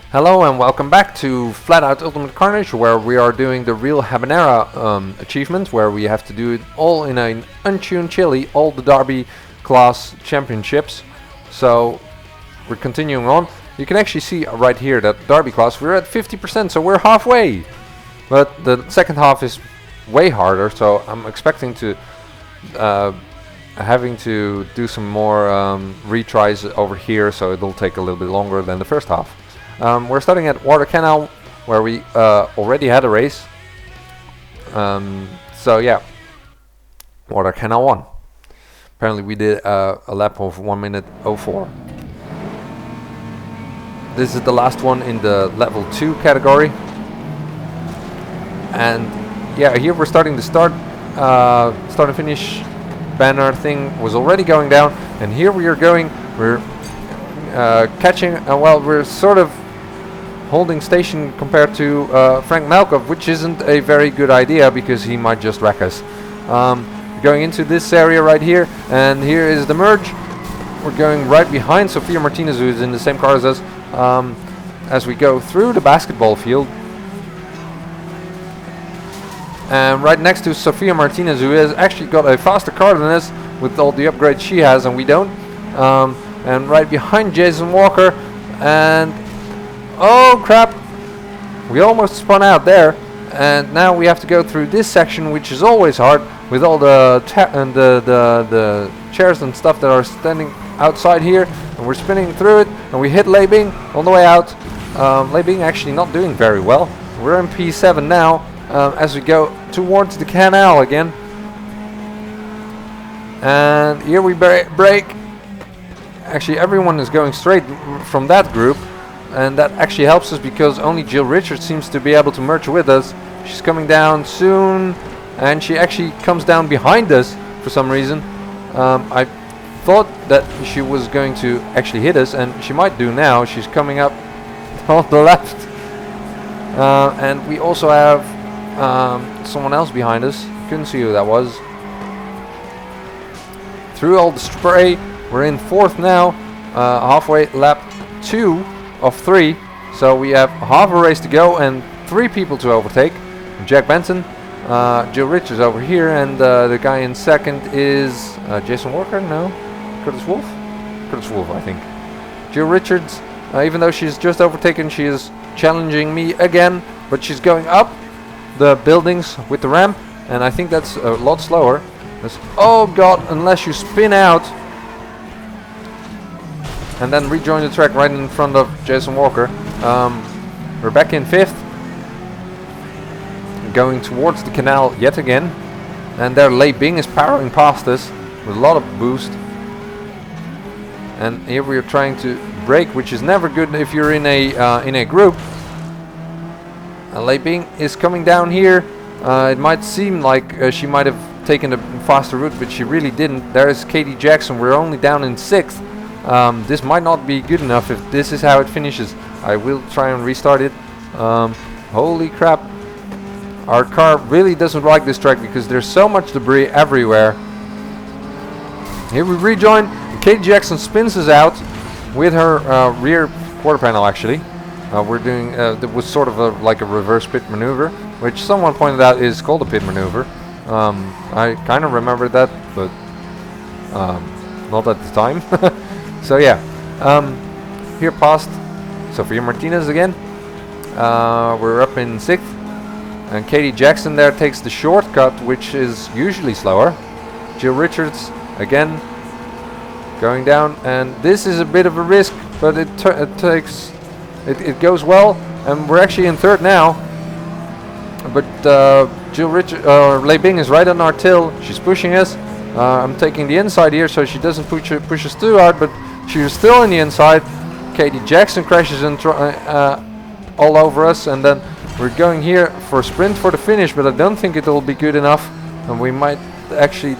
Hello and welcome back to FlatOut Ultimate Carnage, where we are doing the real Habanera achievement, where we have to do it all in an untuned chili, all the Derby class championships. So we're continuing on. You can actually see right here that Derby class, we're at 50%, so we're halfway. But the second half is way harder, so I'm expecting to having to do some more retries over here, so it'll take a little bit longer than the first half. We're starting at Water Canal, where we already had a race. So yeah, Water Canal 1. Apparently we did a lap of 1 minute 04. This is the last one in the level 2 category. And yeah, here we're starting the start and finish banner thing was already going down, and here we are going, we're catching, well, we're sort of holding station compared to Frank Malkov, which isn't a very good idea because he might just wreck us. Going into this area right here, and here is the merge. We're going right behind Sofia Martinez, who is in the same car as we go through the basketball field. And right next to Sofia Martinez, who has actually got a faster car than us with all the upgrades she has and we don't. And right behind Jason Walker, and oh crap, we almost spun out there. And now we have to go through this section, which is always hard with all the the chairs and stuff that are standing outside here. And we're spinning through it, and we hit Lei Bing on the way out. Lei Bing actually not doing very well. We're in P7 now. As we go towards the canal again, and here we break. Actually, everyone is going straight from that group, and that actually helps us because only Jill Richards seems to be able to merge with us. She's coming down soon, and she actually comes down behind us for some reason. I thought that she was going to actually hit us, and she might do now. She's coming up on the left, and we also have someone else behind us. Couldn't see who that was. Through all the spray, we're in 4th now, halfway lap 2 of 3, so we have half a race to go and 3 people to overtake. Jack Benson, Jill Richards over here, and the guy in 2nd is Jason Walker. No, Curtis Wolf, I think. Jill Richards, even though she's just overtaken, she is challenging me again, but she's going up the buildings with the ramp, and I think that's a lot slower. Oh god, unless you spin out and then rejoin the track right in front of Jason Walker. We're back in 5th, going towards the canal yet again, and there Lei Bing is powering past us with a lot of boost, and here we are trying to brake, which is never good if you're in a group. Lei Bing is coming down here. It might seem like she might have taken a faster route, but she really didn't. There is Katie Jackson. We're only down in 6th. This might not be good enough if this is how it finishes. I will try and restart it. Holy crap. Our car really doesn't like this track because there's so much debris everywhere. Here we rejoin. Katie Jackson spins us out with her rear quarter panel actually. We're doing, that was sort of like a reverse pit maneuver, which someone pointed out is called a pit maneuver. I kind of remember that, but not at the time. So yeah, here past Sofia Martinez again. We're up in 6th, and Katie Jackson there takes the shortcut, which is usually slower. Jill Richards again going down, and this is a bit of a risk, but it goes well, and we're actually in 3rd now. But Lei Bing is right on our tail. She's pushing us. I'm taking the inside here so she doesn't push us too hard, but she is still in the inside. Katie Jackson crashes and all over us, and then we're going here for a sprint for the finish, but I don't think it will be good enough, and we might actually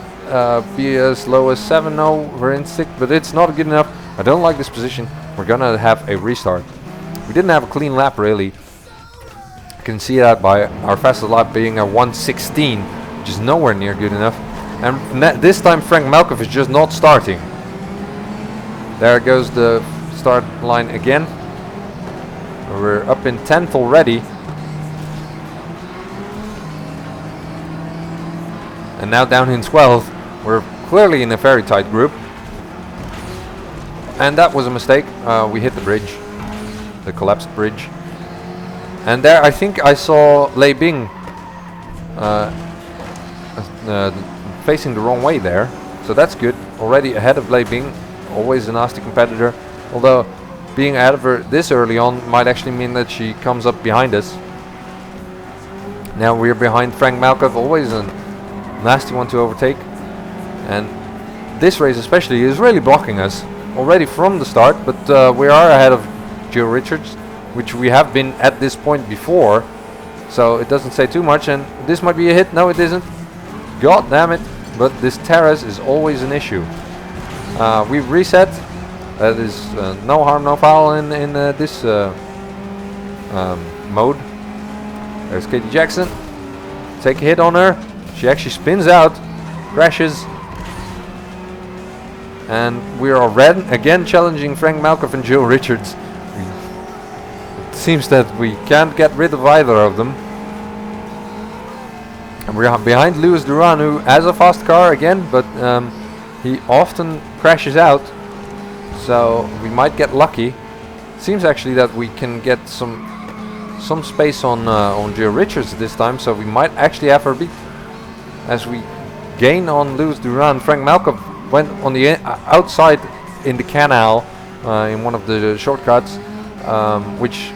be as low as 7. No, we're in 6th, but it's not good enough. I don't like this position. We're gonna have a restart. We didn't have a clean lap really. You can see that by our fastest lap being a 1:16, which is nowhere near good enough. And this time Frank Malkov is just not starting. There goes the start line again. We're up in 10th already. And now down in 12th. We're clearly in a very tight group. And that was a mistake. We hit the bridge. The collapsed bridge. And there I think I saw Lei Bing facing the wrong way there. So that's good. Already ahead of Lei Bing. Always a nasty competitor. Although being ahead of her this early on might actually mean that she comes up behind us. Now we're behind Frank Malkov. Always a nasty one to overtake. And this race especially is really blocking us already from the start. But we are ahead of Jill Richards, which we have been at this point before. So it doesn't say too much. And this might be a hit. No, it isn't. God damn it. But this terrace is always an issue. We've reset. That is no harm, no foul in this mode. There's Katie Jackson. Take a hit on her. She actually spins out, crashes. And we are again challenging Frank Malkov and Jill Richards. It seems that we can't get rid of either of them. And we're behind Lewis Duran, who has a fast car again, but he often crashes out. So we might get lucky. Seems actually that we can get some space on Jill Richards this time, so we might actually have her beat. As we gain on Lewis Duran, Frank Malkov went on the outside in the canal in one of the shortcuts, which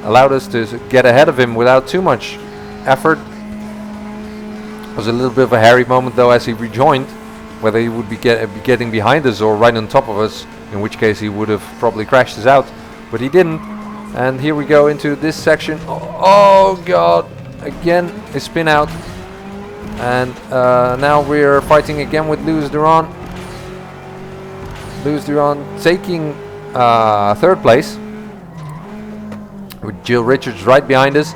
allowed us to get ahead of him without too much effort. It was a little bit of a hairy moment though as he rejoined, whether he would be getting behind us or right on top of us, in which case he would have probably crashed us out, but he didn't. And here we go into this section. Oh god, again a spin out. And now we're fighting again with Lewis Duran. Lewis Duran taking third place, with Jill Richards right behind us.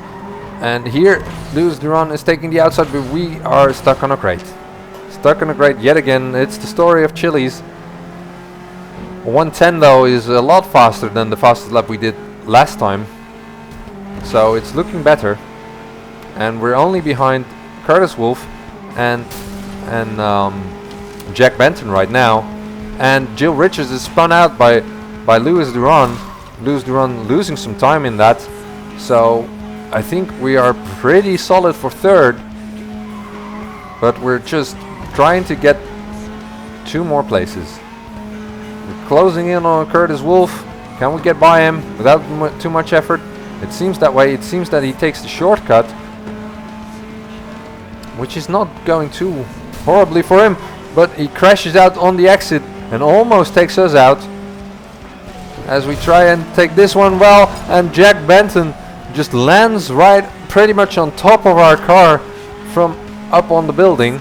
And here Lewis Duran is taking the outside, but we are stuck on a crate. Stuck on a crate yet again. It's the story of Chili's. 110 though is a lot faster than the fastest lap we did last time. So it's looking better. And we're only behind Curtis Wolf and Jack Benton right now. And Jill Richards is spun out by Lewis Duran. Lewis Duran losing some time in that. So I think we are pretty solid for third, but we're just trying to get 2 more places. We're closing in on Curtis Wolf. Can we get by him without too much effort? It seems that way. It seems that he takes the shortcut, which is not going too horribly for him, but he crashes out on the exit and almost takes us out. As we try and take this one well, and Jack Benton just lands right pretty much on top of our car from up on the building,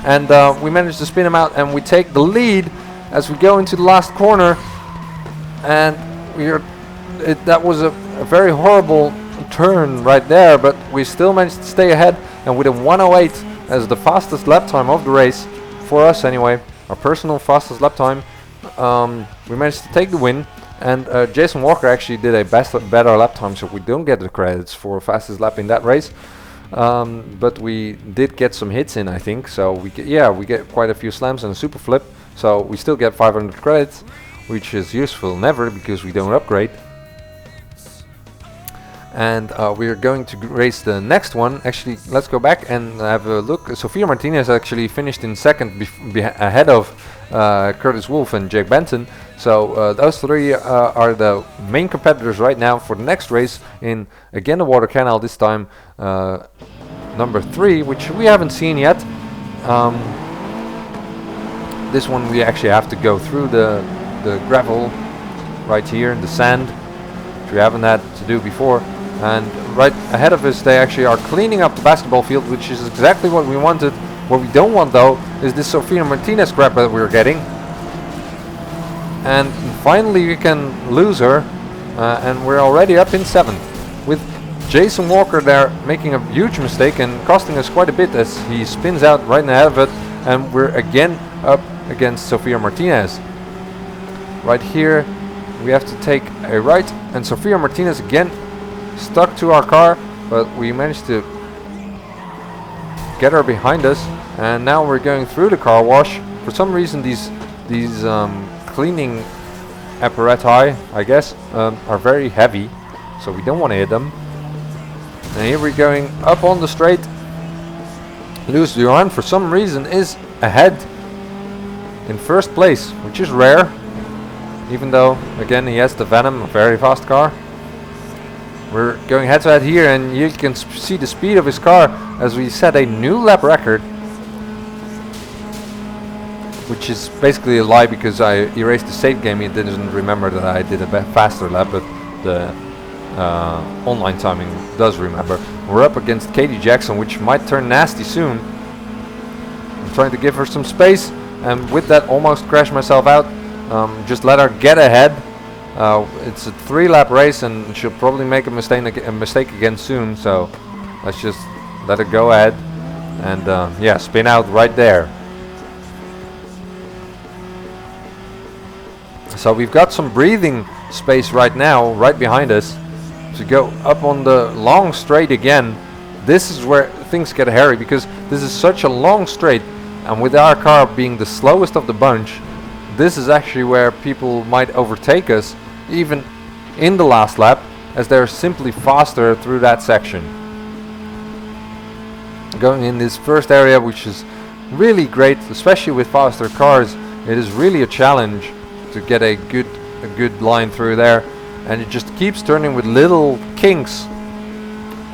and we manage to spin him out, and we take the lead as we go into the last corner. And that was a very horrible turn right there, but we still managed to stay ahead, and with a 1:08 as the fastest lap time of the race for us anyway, our personal fastest lap time, we managed to take the win. And Jason Walker actually did a better lap time, so we don't get the credits for fastest lap in that race. But we did get some hits in, I think. So we get quite a few slams and a super flip. So we still get 500 credits, which is useful never because we don't upgrade. And we are going to race the next one. Actually, let's go back and have a look. Sofia Martinez actually finished in second ahead of Curtis Wolf and Jake Benton. So those 3 are the main competitors right now for the next race in, again, the water canal, this time number 3, which we haven't seen yet. This one we actually have to go through the gravel right here, the sand, which we haven't had to do before. And right ahead of us they actually are cleaning up the basketball field, which is exactly what we wanted. What we don't want though is this Sofia Martinez crap that we're getting. And finally we can lose her, and we're already up in 7th, with Jason Walker there making a huge mistake and costing us quite a bit as he spins out right ahead of it, and we're again up against Sofia Martinez. Right here we have to take a right, and Sofia Martinez again stuck to our car, but we managed to get her behind us, and now we're going through the car wash. For some reason these cleaning apparatus, I guess, are very heavy, so we don't want to hit them. And here we're going up on the straight. Lewis Duran for some reason is ahead in first place, which is rare, even though again he has the Venom, a very fast car. We're going head to head here, and you can see the speed of his car as we set a new lap record, which is basically a lie because I erased the save game. It didn't remember that I did a faster lap, but the online timing does remember. We're up against Katie Jackson, which might turn nasty soon. I'm trying to give her some space, and with that almost crashed myself out. Just let her get ahead. It's a 3-lap race, and she'll probably make a mistake again soon, so let's just let her go ahead and yeah, spin out right there. So we've got some breathing space right now, right behind us, to go up on the long straight again. This is where things get hairy, because this is such a long straight, and with our car being the slowest of the bunch, this is actually where people might overtake us, even in the last lap, as they're simply faster through that section. Going in this first area, which is really great, especially with faster cars, it is really a challenge to get a good line through there, and it just keeps turning with little kinks,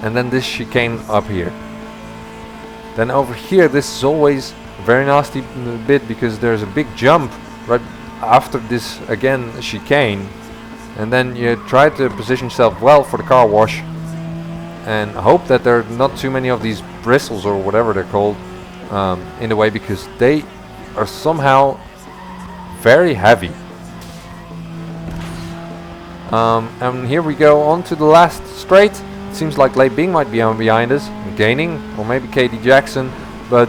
and then this chicane up here. Then over here, this is always a very nasty bit, because there's a big jump right after this again chicane, and then you try to position yourself well for the car wash and hope that there are not too many of these bristles or whatever they're called in the way, because they are somehow very heavy. And here we go on to the last straight. It seems like Lei Bing might be behind us, gaining, or maybe Katie Jackson, but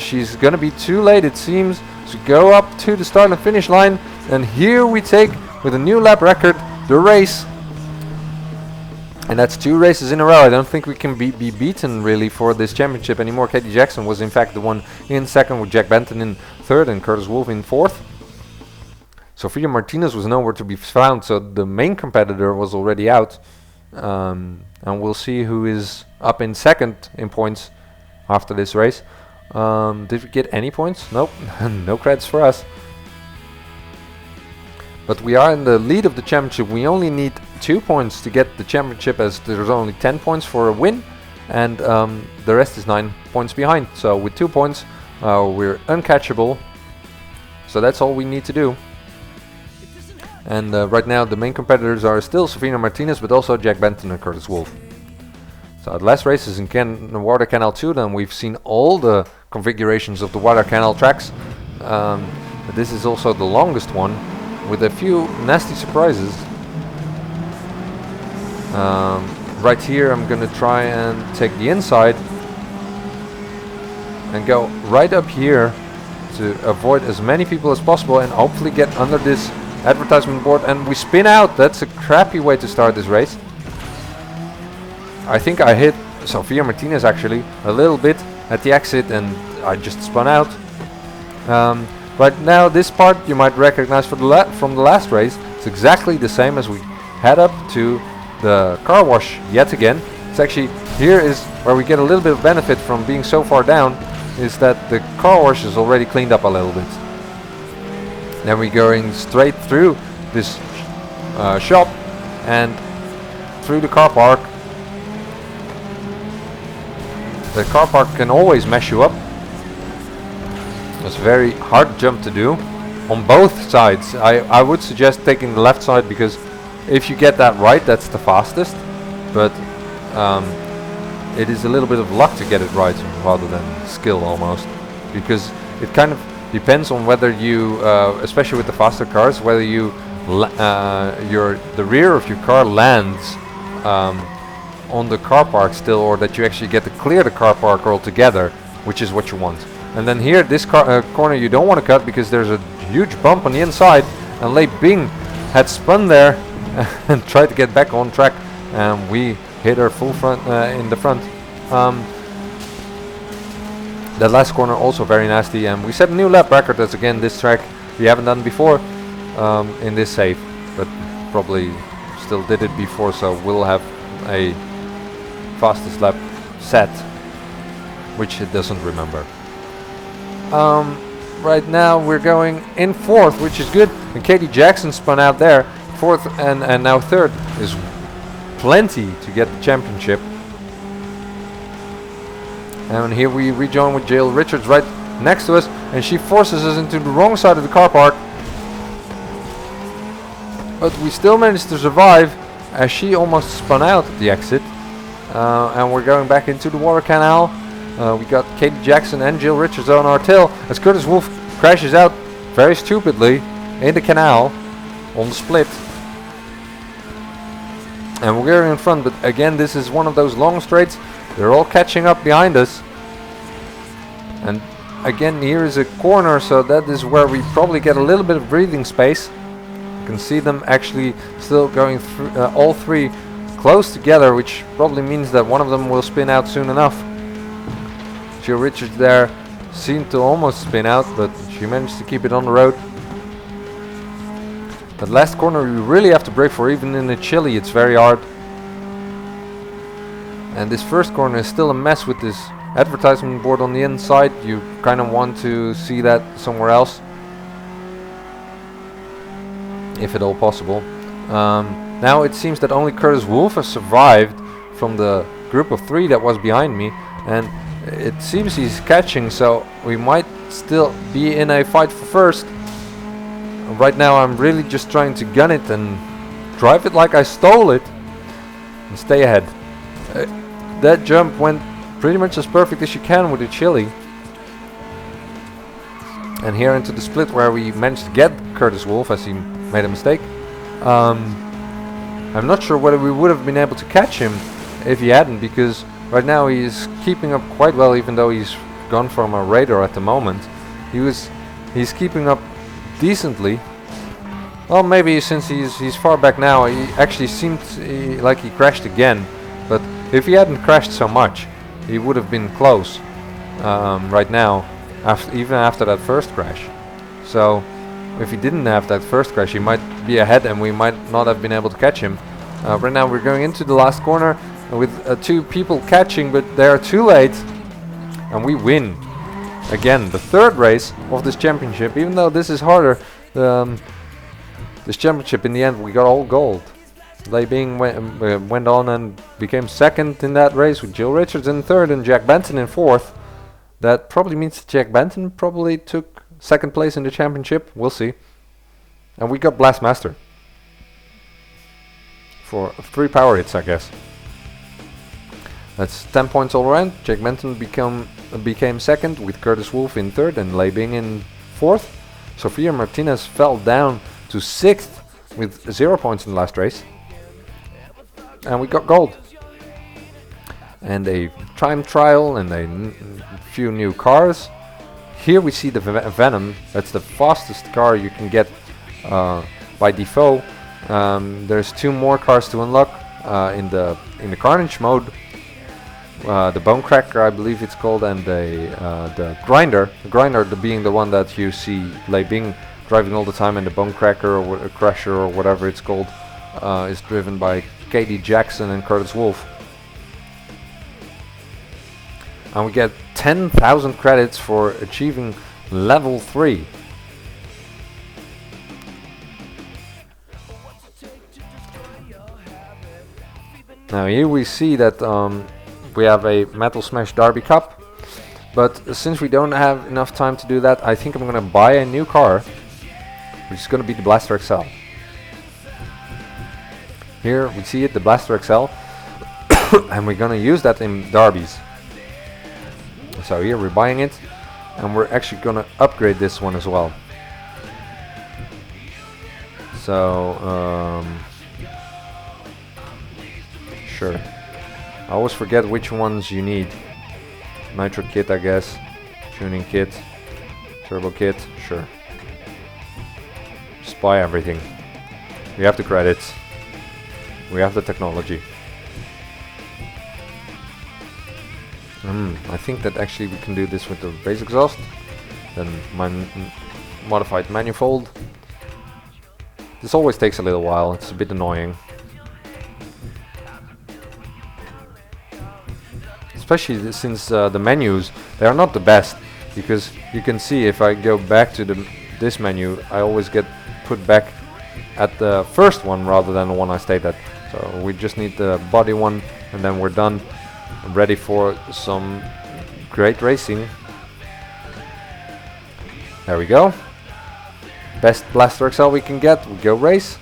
she's gonna be too late, it seems, to go up to the start and finish line. And here we take, with a new lap record, the race. And that's 2 races in a row. I don't think we can be beaten really for this championship anymore. Katie Jackson was in fact the one in second, with Jack Benton in third and Curtis Wolf in fourth. Sofia Martinez was nowhere to be found, so the main competitor was already out. And we'll see who is up in second in points after this race. Did we get any points? Nope, no credits for us. But we are in the lead of the championship. We only need 2 points to get the championship, as there's only 10 points for a win, and the rest is 9 points behind. So with 2 points, we're uncatchable. So that's all we need to do. And right now the main competitors are still Sofina Martinez, but also Jack Benton and Curtis Wolf. So the last race is in the Water Canal 2. Then we've seen all the configurations of the Water Canal tracks. This is also the longest one, with a few nasty surprises. Right here I'm gonna try and take the inside and go right up here to avoid as many people as possible, and hopefully get under this advertisement board, and we spin out. That's a crappy way to start this race. I think I hit Sofia Martinez actually a little bit at the exit, and I just spun out. Right now this part you might recognize from the last race. It's exactly the same as we head up to the car wash yet again. It's actually, here is where we get a little bit of benefit from being so far down, is that the car wash is already cleaned up a little bit. Then we're going straight through this shop and through the car park. The car park can always mess you up. It's a very hard jump to do on both sides. I would suggest taking the left side, because if you get that right, that's the fastest. But it is a little bit of luck to get it right rather than skill almost, because it kind of depends on whether you, especially with the faster cars, whether you the rear of your car lands on the car park still, or that you actually get to clear the car park altogether, which is what you want. And then here, this corner you don't want to cut, because there's a huge bump on the inside, and Lei Bing had spun there and tried to get back on track and we hit her full front in the front. That last corner also very nasty, and we set a new lap record. That's again this track we haven't done before in this save, but probably still did it before, so we'll have a fastest lap set, which it doesn't remember. Right now we're going in fourth, which is good, and Katie Jackson spun out there. Fourth and now third is plenty to get the championship. And here we rejoin with Jill Richards right next to us, and she forces us into the wrong side of the car park. But we still managed to survive as she almost spun out at the exit. And we're going back into the water canal. We got Katie Jackson and Jill Richards on our tail as Curtis Wolf crashes out very stupidly in the canal on the split. And we're in front, but again this is one of those long straights. They're all catching up behind us. And again here is a corner, so that is where we probably get a little bit of breathing space. You can see them actually still going through all three close together, which probably means that one of them will spin out soon enough. Jill Richards there seemed to almost spin out, but she managed to keep it on the road. That last corner we really have to brake for, even in the chilly it's very hard. And this first corner is still a mess with this advertisement board on the inside. You kind of want to see that somewhere else, if at all possible. Now it seems that only Curtis Wolf has survived from the group of three that was behind me, and it seems he's catching, so we might still be in a fight for first. Right now I'm really just trying to gun it and drive it like I stole it and stay ahead. That jump went pretty much as perfect as you can with the chili. And here into the split where we managed to get Curtis Wolf as he made a mistake. I'm not sure whether we would have been able to catch him if he hadn't, because right now he's keeping up quite well, even though he's gone from a radar at the moment. He's keeping up decently. Well, maybe since he's far back now, he actually seemed like he crashed again. But if he hadn't crashed so much, he would have been close right now, even after that first crash. So if he didn't have that first crash, he might be ahead and we might not have been able to catch him. Right now we're going into the last corner with two people catching, but they are too late, and we win again the third race of this championship. Even though this is harder, this championship in the end we got all gold. Lei Bing went on and became second in that race, with Jill Richards in third and Jack Benton in fourth. That probably means Jack Benton probably took second place in the championship. We'll see. And we got Blastmaster for 3 power hits, I guess. That's 10 points all around. Jack Benton became second, with Curtis Wolf in third and Lei Bing in fourth. Sofia Martinez fell down to 6th with 0 points in the last race. And we got gold. And a time trial and a few new cars. Here we see the Venom. That's the fastest car you can get by default. There's 2 more cars to unlock in the Carnage mode. The Bone Cracker, I believe it's called, and the Grinder. The Grinder being the one that you see Lei Bing driving all the time, and the Bone Cracker or a Crusher or whatever it's called is driven by Katie Jackson and Curtis Wolf. And we get 10,000 credits for achieving level 3. Now here we see that we have a Metal Smash Derby Cup, but since we don't have enough time to do that, I think I'm gonna buy a new car, which is gonna be the Blaster XL. Here we see it, the Blaster XL, and we're gonna use that in derbies. So here we're buying it, and we're actually gonna upgrade this one as well. So sure. I always forget which ones you need. Nitro kit, I guess. Tuning kit. Turbo kit, sure. Just buy everything. We have the credits. We have the technology. I think that actually we can do this with the base exhaust. Then my modified manifold. This always takes a little while. It's a bit annoying. Especially since the menus, they are not the best. Because you can see if I go back to this menu, I always get put back at the first one rather than the one I stayed at. So we just need the body one and then we're done. Ready for some great racing. There we go. Best Blaster XL we can get. We go race.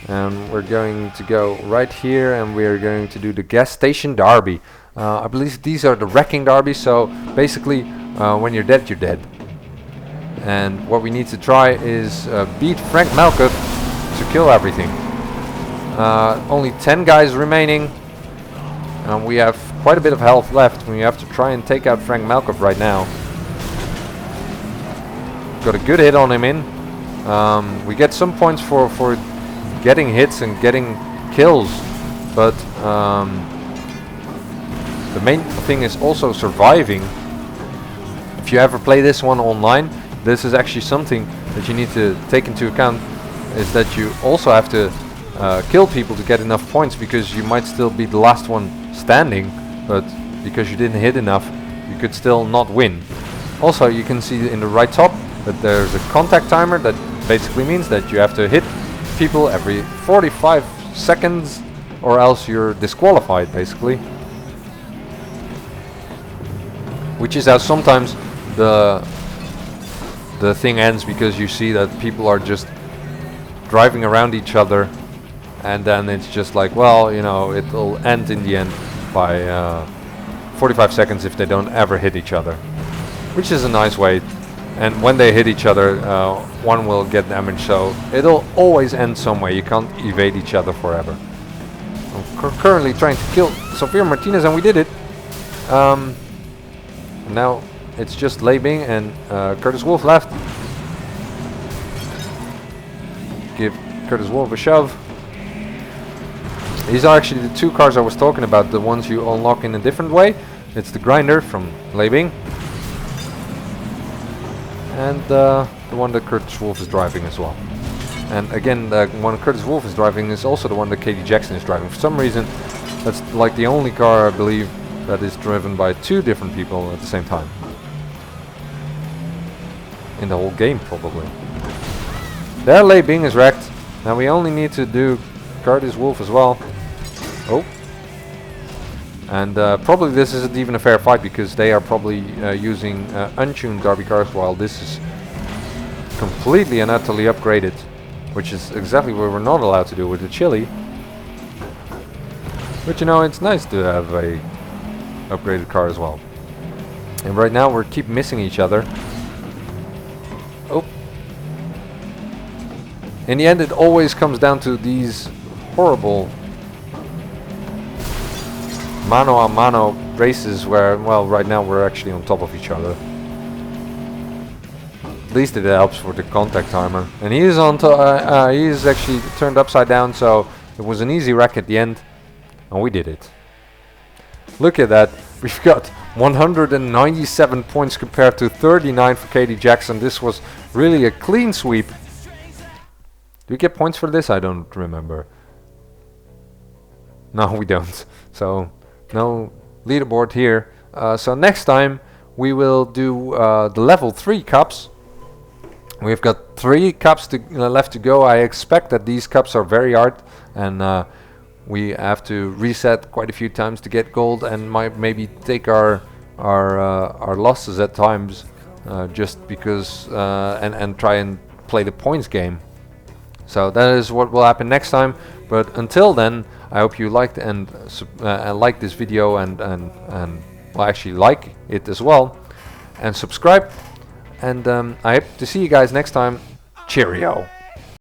And we're going to go right here and we're going to do the gas station derby. I believe these are the wrecking derby, so basically when you're dead, you're dead. And what we need to try is beat Frank Malcutt to kill everything. Only 10 guys remaining. And we have quite a bit of health left. We have to try and take out Frank Malcutt right now. Got a good hit on him in. We get some points for getting hits and getting kills. But the main thing is also surviving. If you ever play this one online, this is actually something that you need to take into account, is that you also have to kill people to get enough points, because you might still be the last one standing, but because you didn't hit enough, you could still not win. Also, you can see in the right top that there's a contact timer. That basically means that you have to hit people every 45 seconds or else you're disqualified, basically. Which is how sometimes the thing ends, because you see that people are just driving around each other, and then it's just like, well, you know, it'll end in the end by 45 seconds if they don't ever hit each other, which is a nice way. And when they hit each other, one will get damaged, so it'll always end some way. You can't evade each other forever. I'm currently trying to kill Sofia Martinez, and we did it. Now it's just Lei Bing and Curtis Wolf left. Give Curtis Wolf a shove. These are actually the two cars I was talking about, the ones you unlock in a different way. It's the Grinder from Lei Bing, and the one that Curtis Wolf is driving as well. And again, the one Curtis Wolf is driving is also the one that Katie Jackson is driving. For some reason, that's like the only car, I believe, that is driven by two different people at the same time. In the whole game, probably. There, Lei Bing is wrecked. Now we only need to do Curtis Wolf as well. Oh. And probably this isn't even a fair fight, because they are probably using untuned derby cars, while this is completely and utterly upgraded, which is exactly what we're not allowed to do with the Chili. But you know, it's nice to have a upgraded car as well. And right now we keep missing each other. Oh. In the end, it always comes down to these horrible mano-a-mano races where, well, right now we're actually on top of each other. At least it helps for the contact timer. And he is on he is actually turned upside down, so it was an easy wreck at the end, and we did it. Look at that. We've got 197 points compared to 39 for Katie Jackson. This was really a clean sweep. Do we get points for this? I don't remember. No, we don't. So, no leaderboard here. So next time we will do the level 3 cups. We've got 3 cups left to go. I expect that these cups are very hard, and we have to reset quite a few times to get gold, and might maybe take our losses at times, just because and try and play the points game. So that is what will happen next time. But until then, I hope you liked and like this video, and well, actually like it as well, and subscribe. And I hope to see you guys next time. Cheerio.